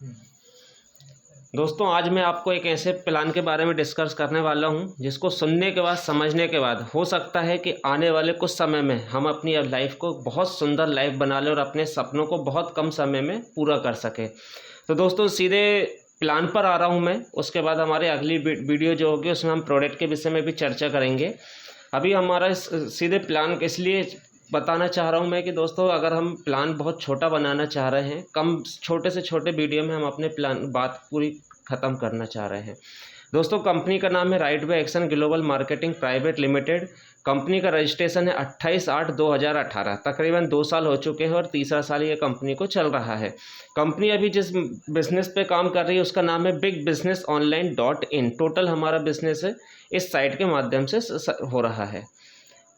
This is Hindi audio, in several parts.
दोस्तों आज मैं आपको एक ऐसे प्लान के बारे में डिस्कस करने वाला हूं जिसको सुनने के बाद समझने के बाद हो सकता है कि आने वाले कुछ समय में हम अपनी लाइफ को बहुत सुंदर लाइफ बना लें और अपने सपनों को बहुत कम समय में पूरा कर सकें। तो दोस्तों सीधे प्लान पर आ रहा हूं मैं। उसके बाद हमारे अगली वीडियो जो होगी उसमें हम प्रोडक्ट के विषय में भी चर्चा करेंगे। अभी हमारा सीधे प्लान इसलिए बताना चाह रहा हूँ मैं कि दोस्तों अगर हम प्लान बहुत छोटा बनाना चाह रहे हैं, कम छोटे से छोटे वीडियो में हम अपने प्लान बात पूरी ख़त्म करना चाह रहे हैं। दोस्तों कंपनी का नाम है right way action global marketing private limited. Company का रजिस्ट्रेशन है 28/8/2018। तकरीबन 2 साल हो चुके हैं और तीसरा साल ये कंपनी को चल रहा है। कंपनी अभी जिस बिज़नेस पे काम कर रही है उसका नाम है bigbusinessonline.in। टोटल हमारा बिजनेस है इस साइट के माध्यम से हो रहा है।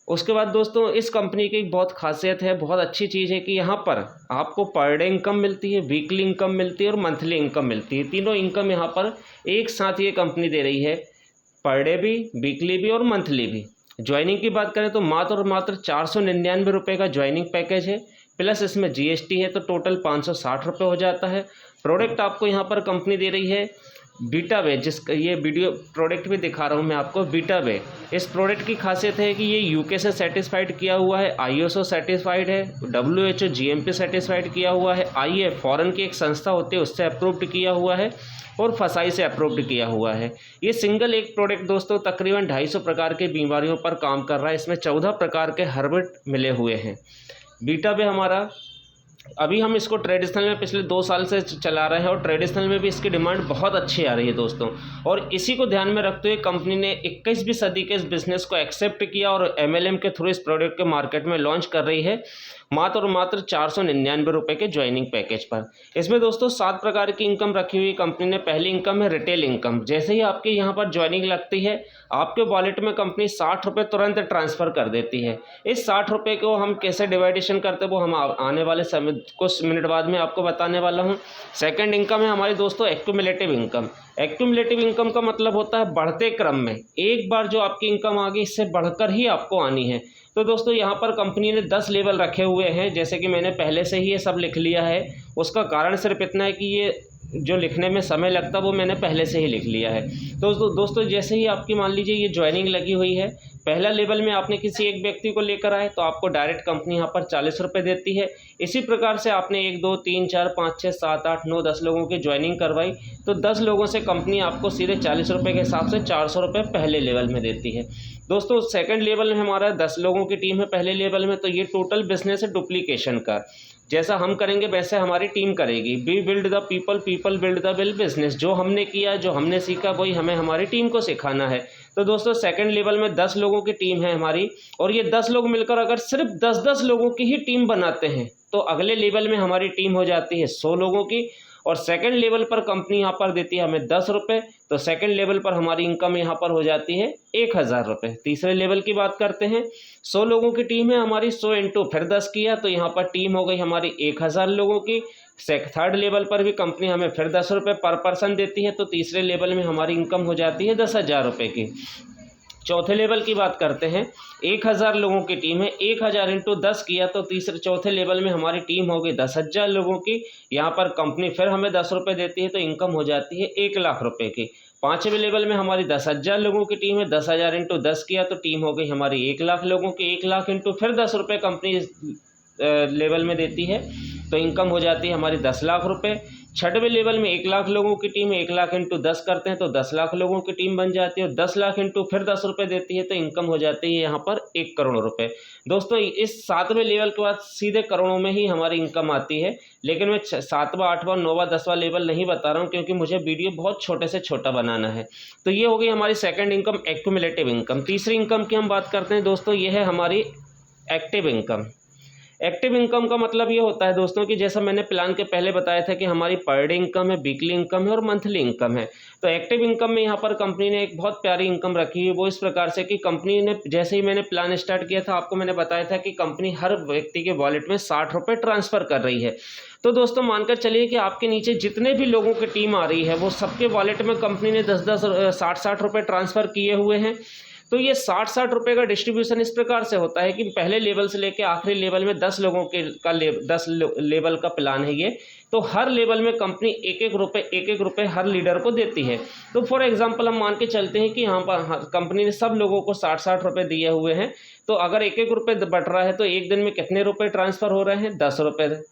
उसके बाद दोस्तों इस कंपनी की एक बहुत खासियत है, बहुत अच्छी चीज़ है कि यहाँ पर आपको पर डे इनकम मिलती है, वीकली इनकम मिलती है और मंथली इनकम मिलती है। तीनों इनकम यहाँ पर एक साथ ये कंपनी दे रही है, पर डे भी, वीकली भी और मंथली भी। ज्वाइनिंग की बात करें तो मात्र और मात्र 499 रुपये का ज्वाइनिंग पैकेज है, प्लस इसमें जीएसटी है तो टोटल 560 रुपये हो जाता है। प्रोडक्ट आपको यहाँ पर कंपनी दे रही है बीटा वे, जिसका ये वीडियो प्रोडक्ट भी दिखा रहा हूँ मैं आपको, बीटा वे। इस प्रोडक्ट की खासियत है कि ये यूके से सर्टिफाइड किया हुआ है, आईएसओ सर्टिफाइड है, डब्ल्यूएचओ जीएमपी सर्टिफाइड किया हुआ है, आईए फॉरेन की एक संस्था होती है उससे अप्रूव्ड किया हुआ है और फसाई से अप्रूव्ड किया हुआ है। ये सिंगल एक प्रोडक्ट दोस्तों तकरीबन 250 प्रकार के बीमारियों पर काम कर रहा है। इसमें 14 प्रकार के हर्बेट मिले हुए हैं। बीटा वे हमारा अभी हम इसको ट्रेडिशनल में पिछले 2 साल से चला रहे हैं और ट्रेडिशनल में भी इसकी डिमांड बहुत अच्छी आ रही है दोस्तों। और इसी को ध्यान में रखते हुए कंपनी ने 21वीं सदी के इस बिज़नेस को एक्सेप्ट किया और एमएलएम के थ्रू इस प्रोडक्ट के मार्केट में लॉन्च कर रही है मात्र और मात्र 499 रुपये के ज्वाइनिंग पैकेज पर। इसमें दोस्तों 7 प्रकार की इनकम रखी हुई कंपनी ने। पहली इनकम है रिटेल इनकम। जैसे ही आपके यहाँ पर ज्वाइनिंग लगती है आपके वॉलेट में कंपनी 60 रुपये तुरंत ट्रांसफ़र कर देती है। इस 60 रुपये को हम कैसे डिवाइडेशन करते हैं वो हम आने वाले समय कुछ मिनट बाद में आपको बताने वाला हूँ। सेकंड इनकम है हमारी दोस्तों एक्यूमुलेटिव इनकम। एक्यूमुलेटिव इनकम का मतलब होता है बढ़ते क्रम में, एक बार जो आपकी इनकम आ गई इससे बढ़कर ही आपको आनी है। तो दोस्तों यहाँ पर कंपनी ने 10 लेवल रखे हुए हैं, जैसे कि मैंने पहले से ही ये सब लिख लिया है। उसका कारण सिर्फ इतना है कि ये जो लिखने में समय लगता वो मैंने पहले से ही लिख लिया है। तो दोस्तों जैसे ही आपकी मान लीजिए ये ज्वाइनिंग लगी हुई है, पहला लेवल में आपने किसी एक व्यक्ति को लेकर आए तो आपको डायरेक्ट कंपनी यहाँ पर 40 रुपये देती है। इसी प्रकार से आपने 1 2 3 4 5 6 7 8 9 10 लोगों की ज्वाइनिंग करवाई तो 10 लोगों से कंपनी आपको सीधे 40 रुपये के हिसाब से 400 रुपये पहले लेवल में देती है। दोस्तों सेकंड लेवल में हमारा 10 लोगों की टीम है पहले लेवल में, तो ये टोटल बिजनेस है डुप्लीकेशन का। जैसा हम करेंगे वैसे हमारी टीम करेगी। We build the people, people build the bill business. जो हमने किया, जो हमने सीखा वही हमें हमारी टीम को सिखाना है। तो दोस्तों सेकंड लेवल में 10 लोगों की टीम है हमारी और ये 10 लोग मिलकर अगर सिर्फ 10-10 लोगों की ही टीम बनाते हैं तो अगले लेवल में हमारी टीम हो जाती है 100 लोगों की। और सेकंड लेवल पर कंपनी यहाँ पर देती है हमें 10 रुपये, तो सेकंड लेवल पर हमारी इनकम यहाँ पर हो जाती है 1000 रुपये। तीसरे लेवल की बात करते हैं, 100 लोगों की टीम है हमारी, 100 इंटू फिर 10 किया तो यहाँ पर टीम हो गई हमारी 1000 लोगों की। थर्ड लेवल पर भी कंपनी हमें फिर 10 रुपये पर पर्सन देती है, तो तीसरे लेवल में हमारी इनकम हो जाती है 10,000 रुपये की। चौथे लेवल की बात करते हैं, 1000 लोगों की टीम है, 1000 इंटू 10 किया तो चौथे लेवल में हमारी टीम हो गई 10,000 लोगों की। यहाँ पर कंपनी फिर हमें 10 रुपये देती है तो इनकम हो जाती है 1,00,000 रुपये की। पाँचवें लेवल में हमारी 10,000 लोगों की टीम है, 10,000 इंटू 10 किया तो टीम हो गई हमारी 1,00,000 लोगों की। 1,00,000 इंटू फिर 10 रुपये कंपनी लेवल में देती है तो इनकम हो जाती है हमारी 10,00,000 रुपये। छठवें लेवल में 1,00,000 लोगों की टीम है, 1,00,000 इंटू 10 करते हैं तो 10,00,000 लोगों की टीम बन जाती है और 10,00,000 इंटू फिर 10 रुपये देती है तो इनकम हो जाती है यहाँ पर 1 करोड़ रुपये। दोस्तों इस 7वें लेवल के बाद सीधे करोड़ों में ही हमारी इनकम आती है, लेकिन मैं 7वां 8वां 9वां 10वां लेवल नहीं बता रहा हूँ क्योंकि मुझे वीडियो बहुत छोटे से छोटा बनाना है। तो ये हो गई हमारी सेकेंड इनकम एक्यूमुलेटिव इनकम। तीसरी इनकम की हम बात करते हैं दोस्तों, ये है हमारी एक्टिव इनकम। एक्टिव इनकम का मतलब ये होता है दोस्तों कि जैसा मैंने प्लान के पहले बताया था कि हमारी पर डे इनकम है, वीकली इनकम है और मंथली इनकम है। तो एक्टिव इनकम में यहाँ पर कंपनी ने एक बहुत प्यारी इनकम रखी है। वो इस प्रकार से कि कंपनी ने जैसे ही मैंने प्लान स्टार्ट किया था आपको मैंने बताया था कि कंपनी हर व्यक्ति के वॉलेट में 60 रुपये ट्रांसफ़र कर रही है। तो दोस्तों मानकर चलिए कि आपके नीचे जितने भी लोगों की टीम आ रही है वो सबके वॉलेट में कंपनी ने 10-10 60-60 रुपये ट्रांसफ़र किए हुए हैं। तो ये 60-60 रुपये का डिस्ट्रीब्यूशन इस प्रकार से होता है कि पहले लेवल से लेकर आखिरी लेवल में 10 लोगों के का 10 लेवल का प्लान है ये। तो हर लेवल में कंपनी एक एक रुपये हर लीडर को देती है। तो फॉर एग्जांपल हम मान के चलते हैं कि यहाँ पर कंपनी ने सब लोगों को 60-60 रुपये दिए हुए हैं। तो अगर एक रुपये बट रहा है तो एक दिन में कितने रुपए ट्रांसफ़र हो रहे हैं? 10 रुपये।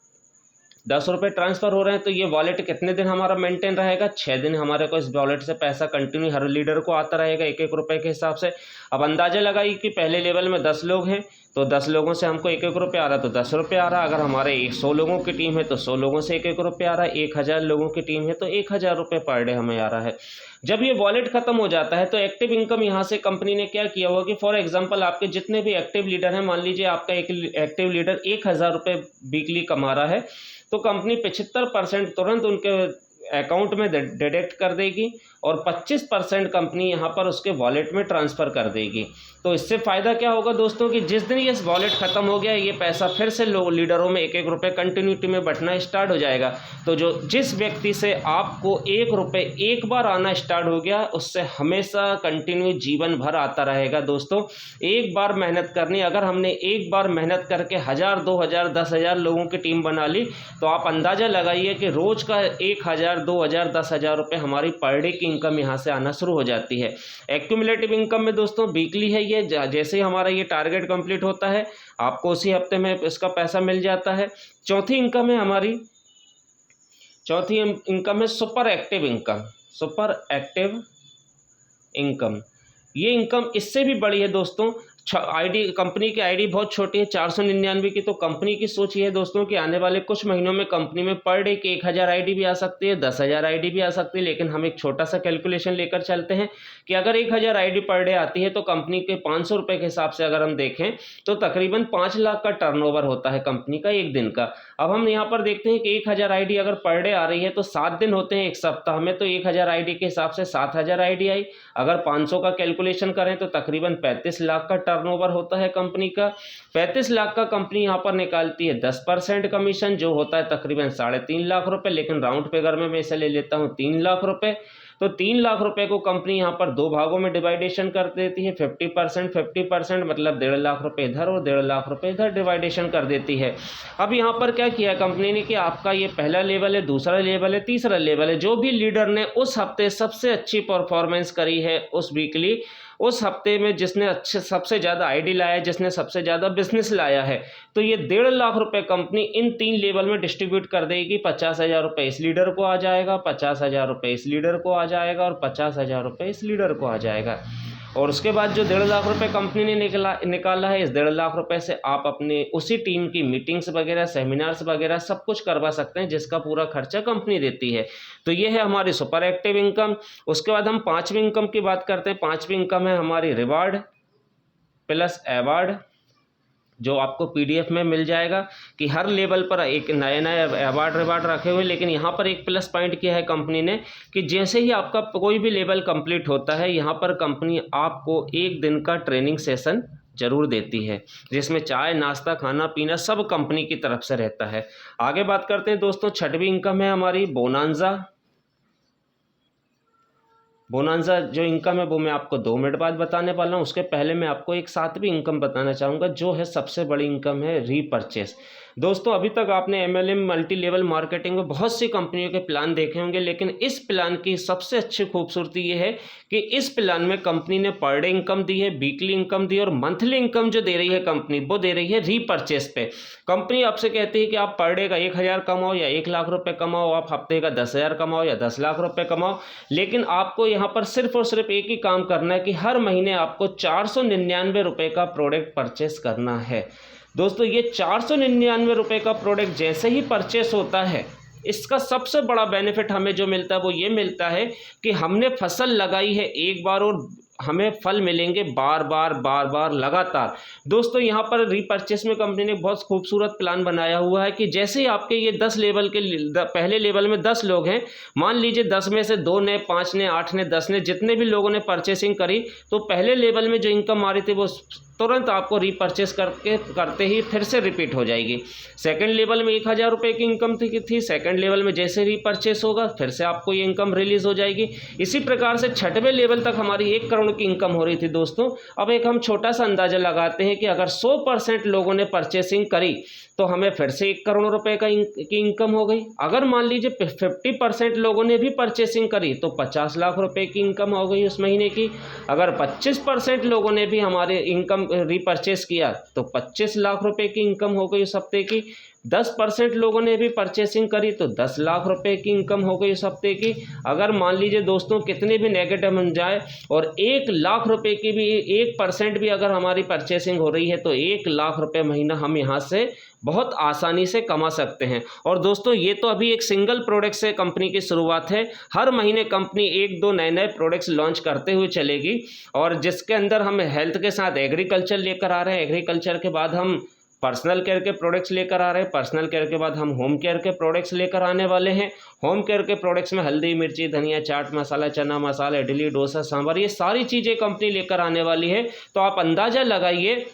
10 रुपये ट्रांसफ़र हो रहे हैं। तो ये वॉलेट कितने दिन हमारा मेंटेन रहेगा? 6 दिन हमारे को इस वॉलेट से पैसा कंटिन्यू हर लीडर को आता रहेगा एक रुपये के हिसाब से। अब अंदाज़ा लगाइए कि पहले लेवल में 10 लोग हैं तो 10 लोगों से हमको एक रुपये आ रहा है तो 10 रुपये आ रहा है। अगर हमारे 100 लोगों की टीम है तो 100 लोगों से एक रुपये आ रहा है। 1000 लोगों की टीम है तो 1000 रुपये पर डे हमें आ रहा है। जब ये वॉलेट खत्म हो जाता है तो एक्टिव इनकम यहाँ से कंपनी ने क्या किया हुआ कि फॉर एग्जांपल आपके जितने भी एक्टिव लीडर हैं, मान लीजिए आपका एक एक्टिव लीडर 1000 रुपये वीकली कमा रहा है, तो कंपनी 75% तुरंत उनके अकाउंट में डिडक्ट कर देगी और 25% कंपनी यहाँ पर उसके वॉलेट में ट्रांसफ़र कर देगी। तो इससे फ़ायदा क्या होगा दोस्तों कि जिस दिन ये वॉलेट ख़त्म हो गया ये पैसा फिर से लीडरों में एक रुपये कंटिन्यूटी में बंटना स्टार्ट हो जाएगा। तो जिस व्यक्ति से आपको 1 रुपये एक बार आना स्टार्ट हो गया उससे हमेशा कंटिन्यू जीवन भर आता रहेगा। दोस्तों एक बार मेहनत करनी, अगर हमने एक बार मेहनत करके 1000, 2000, 10,000 लोगों की टीम बना ली तो आप अंदाज़ा लगाइए कि रोज़ का 1000, 2000, 10,000 रुपये हमारी पर डे की इनकम यहाँ से आना शुरू हो जाती है। एक्यूमुलेटिव इनकम में दोस्तों वीकली है ये, जैसे ही हमारा ये टारगेट कंप्लीट होता है आपको उसी हफ्ते में इसका पैसा मिल जाता है। चौथी इनकम है super active income. Super active income, ये इनकम इससे भी बड़ी है दोस्तों। आईडी, कंपनी की आईडी बहुत छोटी है 499 की। तो कंपनी की सोच ये है दोस्तों कि आने वाले कुछ महीनों में कंपनी में पर डे की 1000 आईडी भी आ सकती है, 10,000 आईडी भी आ सकती है। लेकिन हम एक छोटा सा कैलकुलेशन लेकर चलते हैं कि अगर 1000 आईडी पर डे आती है तो कंपनी के 500 रुपये के हिसाब से अगर हम देखें तो तकरीबन 5 लाख का टर्नओवर होता है कंपनी का एक दिन का। अब हम यहाँ पर देखते हैं कि 1000 आईडी अगर पर डे आ रही है तो 7 दिन होते हैं एक सप्ताह में, तो 1000 आईडी के हिसाब से 7000 आईडी आई। अगर 500 का कैलकुलेशन करें तो तकरीबन 35 लाख का टर्नओवर होता है कंपनी का। 35 लाख का कंपनी यहाँ पर निकालती है 10% कमीशन, जो होता है तकरीबन 3.5 लाख रुपए। लेकिन राउंड फिगर में मैं इसे ले लेता हूँ 3 लाख रुपए। तो 3 लाख रुपए को कंपनी यहाँ पर 2 भागों में डिवाइडेशन कर देती है, 50% मतलब 1.5 लाख रुपए इधर और 1.5 लाख रुपए इधर डिवाइडेशन कर देती है। अब यहाँ पर क्या किया कंपनी ने कि आपका ये पहला लेवल है, दूसरा लेवल है, तीसरा लेवल है। जो भी लीडर ने उस हफ्ते सबसे अच्छी परफॉर्मेंस करी है उस वीकली, उस हफ्ते में जिसने सबसे ज़्यादा आईडी लाया है, जिसने सबसे ज़्यादा बिजनेस लाया है, तो ये 1.5 लाख रुपए कंपनी इन 3 लेवल में डिस्ट्रीब्यूट कर देगी। 50,000 रुपये इस लीडर को आ जाएगा, 50,000 रुपये इस लीडर को आ जाएगा और 50,000 रुपये इस लीडर को आ जाएगा। और उसके बाद जो 1.5 लाख रुपए कंपनी ने निकाला है, इस 1.5 लाख रुपए से आप अपने उसी टीम की मीटिंग्स वगैरह, सेमिनार्स वगैरह सब कुछ करवा सकते हैं, जिसका पूरा खर्चा कंपनी देती है। तो ये है हमारी सुपर एक्टिव इनकम। उसके बाद हम 5वीं इनकम की बात करते हैं। 5वीं इनकम है हमारी रिवार्ड प्लस अवार्ड, जो आपको पीडीएफ में मिल जाएगा कि हर लेवल पर एक नए अवार्ड रिवार्ड रखे हुए। लेकिन यहाँ पर एक प्लस पॉइंट किया है कंपनी ने कि जैसे ही आपका कोई भी लेवल कंप्लीट होता है, यहाँ पर कंपनी आपको 1 दिन का ट्रेनिंग सेशन जरूर देती है, जिसमें चाय, नाश्ता, खाना पीना सब कंपनी की तरफ से रहता है। आगे बात करते हैं दोस्तों। 6वीं इनकम है हमारी बोनांजा। बोनांजा जो इनकम है वो मैं आपको 2 मिनट बाद बताने वाला हूँ। उसके पहले मैं आपको एक 7वीं इनकम बताना चाहूँगा, जो है सबसे बड़ी इनकम है रीपरचेस। दोस्तों अभी तक आपने MLM मल्टी लेवल मार्केटिंग में बहुत सी कंपनियों के प्लान देखे होंगे, लेकिन इस प्लान की सबसे अच्छी खूबसूरती ये है कि इस प्लान में कंपनी ने पर डे इनकम दी है, वीकली इनकम दी है और मंथली इनकम जो दे रही है कंपनी, वो दे रही है रीपरचेस पे। कंपनी आपसे कहती है कि आप पर डे का 1000 कमाओ या 1 लाख रुपए कमाओ, आप हफ्ते का 10,000 कमाओ या 10 लाख रुपए कमाओ, लेकिन आपको यहाँ पर सिर्फ और सिर्फ एक ही काम करना है कि हर महीने आपको 499 रुपये का प्रोडक्ट परचेस करना है। दोस्तों ये 499 रुपये का प्रोडक्ट जैसे ही परचेस होता है, इसका सबसे बड़ा बेनिफिट हमें जो मिलता है वो ये मिलता है कि हमने फसल लगाई है एक बार और हमें फल मिलेंगे बार बार लगातार। दोस्तों यहाँ पर रीपरचेस में कंपनी ने बहुत खूबसूरत प्लान बनाया हुआ है कि जैसे ही आपके ये 10 लेवल के पहले लेवल में 10 लोग हैं, मान लीजिए 10 में से 2 ने, 5 ने, 8 ने, 10 ने, जितने भी लोगों ने परचेसिंग करी, तो पहले लेवल में जो इनकम आ रही थी वो तुरंत आपको रीपरचेस करते ही फिर से रिपीट हो जाएगी। सेकंड लेवल में 1000 रुपये की इनकम थी, सेकंड लेवल में जैसे रीपरचेस होगा फिर से आपको ये इनकम रिलीज़ हो जाएगी। इसी प्रकार से 6वें लेवल तक हमारी 1 करोड़ की इनकम हो रही थी दोस्तों। अब एक हम छोटा सा अंदाज़ा लगाते हैं कि अगर 100% लोगों ने परचेसिंग करी तो हमें फिर से 1 करोड़ रुपए की इनकम हो गई। अगर मान लीजिए 50% लोगों ने भी परचेसिंग करी तो 50 लाख रुपए की इनकम हो गई उस महीने की। अगर 25% लोगों ने भी हमारे इनकम रीपरचेस किया तो 25 लाख रुपए की इनकम हो गई उस हफ्ते की। 10% लोगों ने भी परचेसिंग करी तो 10 लाख रुपए की इनकम हो गई उस हफ्ते की। अगर मान लीजिए दोस्तों कितने भी नेगेटिव बन जाए और 1 लाख रुपए की भी 1% भी अगर हमारी परचेसिंग हो रही है तो 1 लाख रुपए महीना हम यहाँ से बहुत आसानी से कमा सकते हैं। और दोस्तों ये तो अभी एक सिंगल प्रोडक्ट से कंपनी की शुरुआत है। हर महीने कंपनी 1-2 नए प्रोडक्ट्स लॉन्च करते हुए चलेगी और जिसके अंदर हम हेल्थ के साथ एग्रीकल्चर लेकर आ रहे हैं, एग्रीकल्चर के बाद हम पर्सनल केयर के प्रोडक्ट्स लेकर आ रहे हैं, पर्सनल केयर के बाद हम होम केयर के प्रोडक्ट्स लेकर आने वाले हैं। होम केयर के प्रोडक्ट्स में हल्दी, मिर्ची, धनिया, चाट मसाला, चना मसाला, इडली, डोसा, सांभर, ये सारी चीज़ें कंपनी लेकर आने वाली है। तो आप अंदाज़ा लगाइए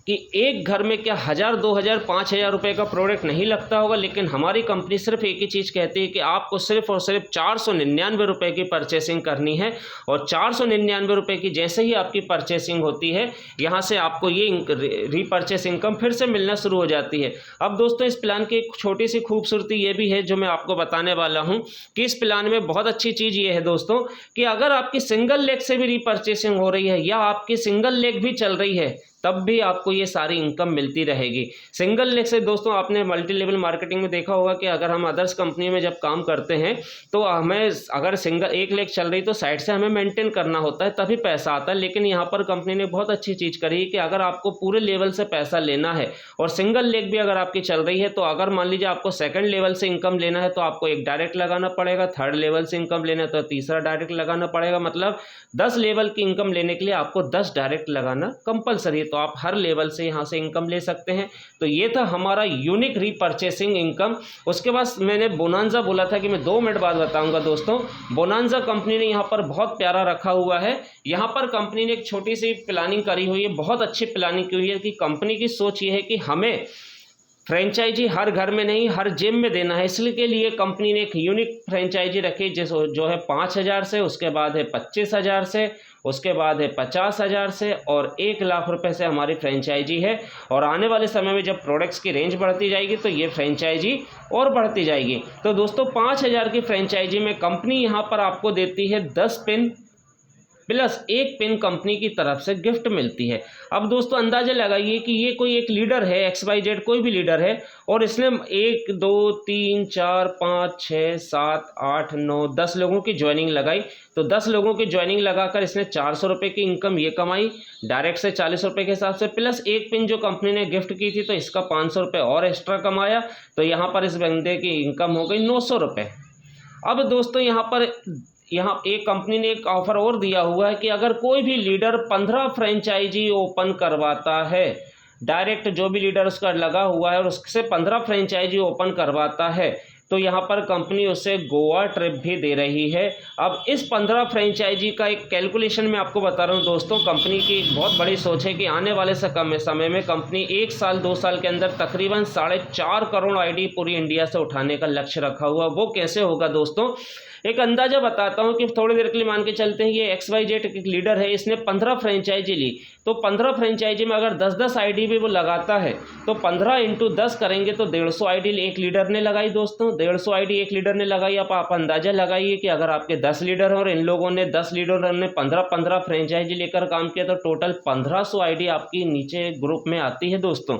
कि एक घर में क्या 1000, 2000, 5000 रुपये का प्रोडक्ट नहीं लगता होगा, लेकिन हमारी कंपनी सिर्फ एक ही चीज़ कहती है कि आपको सिर्फ और सिर्फ 499 रुपये की परचेसिंग करनी है। और 499 रुपये की जैसे ही आपकी परचेसिंग होती है यहाँ से आपको ये रीपरचेस इनकम फिर से मिलना शुरू हो जाती है। अब दोस्तों इस प्लान की एक छोटी सी खूबसूरती ये भी है जो मैं आपको बताने वाला हूँ कि इस प्लान में बहुत अच्छी चीज़ ये है दोस्तों कि अगर आपकी सिंगल लेग से भी रीपरचेसिंग हो रही है या आपकी सिंगल लेग भी चल रही है तब भी आपको ये सारी इनकम मिलती रहेगी। सिंगल लेग से दोस्तों आपने मल्टी लेवल मार्केटिंग में देखा होगा कि अगर हम अदर्स कंपनी में जब काम करते हैं तो हमें अगर सिंगल एक लेग चल रही तो साइड से हमें मेंटेन करना होता है तभी पैसा आता है। लेकिन यहाँ पर कंपनी ने बहुत अच्छी चीज़ करी कि अगर आपको पूरे लेवल से पैसा लेना है और सिंगल लेग भी अगर आपकी चल रही है तो अगर मान लीजिए आपको सेकंड लेवल से इनकम लेना है तो आपको 1 डायरेक्ट लगाना पड़ेगा, थर्ड लेवल से इनकम लेना है तो तीसरा डायरेक्ट लगाना पड़ेगा। मतलब 10 लेवल की इनकम लेने के लिए आपको 10 डायरेक्ट लगाना कंपलसरी है। तो आप हर लेवल से यहाँ से इनकम ले सकते हैं। तो ये था हमारा यूनिक रीपरचेसिंग इनकम। उसके बाद मैंने बोनांजा बोला था कि मैं 2 मिनट बाद बताऊंगा दोस्तों। बोनांजा कंपनी ने यहाँ पर बहुत प्यारा रखा हुआ है। यहाँ पर कंपनी ने एक छोटी सी प्लानिंग करी हुई है, बहुत अच्छी प्लानिंग की हुई है कि कंपनी की सोच ये है कि हमें फ्रेंचाइजी हर घर में नहीं हर जिम में देना है। इसलिए के लिए कंपनी ने एक यूनिक फ्रेंचाइजी रखी जो है 5000 से, उसके बाद है 25000 से, उसके बाद है 50,000 से और 1 लाख रुपए से हमारी फ्रेंचाइजी है। और आने वाले समय में जब प्रोडक्ट्स की रेंज बढ़ती जाएगी तो ये फ्रेंचाइजी और बढ़ती जाएगी। तो दोस्तों 5000 की फ्रेंचाइजी में कंपनी यहाँ पर आपको देती है 10 पिन प्लस 1 पिन कंपनी की तरफ से गिफ्ट मिलती है। अब दोस्तों अंदाज़ा लगाइए कि ये कोई एक लीडर है, XYZ कोई भी लीडर है और इसने 1 2 3 4 5 6 7 8 9 10 लोगों की ज्वाइनिंग लगाई। तो 10 लोगों की ज्वाइनिंग लगाकर इसने 400 रुपये की इनकम ये कमाई डायरेक्ट से 40 रुपये के हिसाब से, प्लस 1 पिन जो कंपनी ने गिफ्ट की थी तो इसका 500 रुपये और एक्स्ट्रा कमाया। तो यहाँ पर इस बंदे की इनकम हो गई 900 रुपये। अब दोस्तों यहाँ एक कंपनी ने एक ऑफर और दिया हुआ है कि अगर कोई भी लीडर 15 फ्रेंचाइजी ओपन करवाता है, डायरेक्ट जो भी लीडर उसका लगा हुआ है और उससे 15 फ्रेंचाइजी ओपन करवाता है तो यहाँ पर कंपनी उसे गोवा ट्रिप भी दे रही है। अब इस 15 फ्रेंचाइजी का एक कैलकुलेशन मैं आपको बता रहा हूँ दोस्तों। कंपनी की एक बहुत बड़ी सोच है कि आने वाले समय में कंपनी 1 साल 2 साल के अंदर तकरीबन 4.5 करोड़ आईडी पूरी इंडिया से उठाने का लक्ष्य रखा हुआ। वो कैसे होगा दोस्तों, एक अंदाज़ा बताता हूँ कि थोड़ी देर के लिए मान के चलते हैं ये XYZ एक लीडर है, इसने 15 फ्रेंचाइजी ली तो 15 फ्रेंचाइजी में अगर 10-10 आईडी भी वो लगाता है तो 15 × 10 करेंगे तो 150 आईडी एक लीडर ने लगाई दोस्तों। 150 आईडी एक लीडर ने लगाई। अब आप अंदाज़ा लगाइए कि अगर आपके 10 लीडर हैं और इन लोगों ने 10 लीडरों ने 15-15 फ्रेंचाइजी लेकर काम किया तो टोटल 1500 आईडी आपकी नीचे ग्रुप में आती है दोस्तों।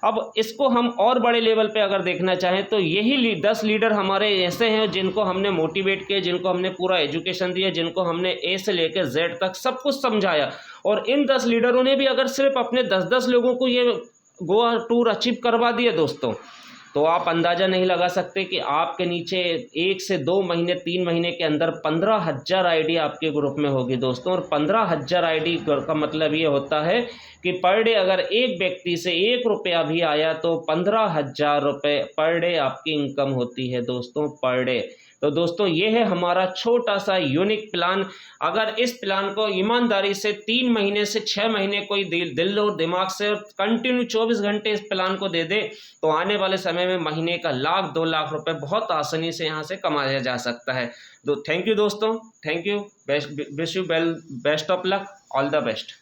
अब इसको हम और बड़े लेवल पे अगर देखना चाहें तो यही 10 लीडर हमारे ऐसे हैं जिनको हमने मोटिवेट किया, जिनको हमने पूरा एजुकेशन दिया, जिनको हमने A से लेकर Z तक सब कुछ समझाया। और इन 10 लीडरों ने भी अगर सिर्फ अपने 10-10 लोगों को ये गोवा टूर अचीव करवा दिया दोस्तों तो आप अंदाज़ा नहीं लगा सकते कि आपके नीचे 1 से 2 महीने 3 महीने के अंदर 15,000 आईडी आपके ग्रुप में होगी दोस्तों। और 15,000 आईडी का मतलब ये होता है कि पर डे अगर एक व्यक्ति से 1 रुपया भी आया तो 15,000 रुपये पर डे आपकी इनकम होती है दोस्तों, पर डे। तो दोस्तों ये है हमारा छोटा सा यूनिक प्लान। अगर इस प्लान को ईमानदारी से 3 महीने से 6 महीने कोई दिल और दिमाग से कंटिन्यू 24 घंटे इस प्लान को दे दे तो आने वाले समय में महीने का 1 लाख 2 लाख रुपए बहुत आसानी से यहाँ से कमाया जा सकता है। तो थैंक यू दोस्तों, thank you, best wish you best of luck, all the best.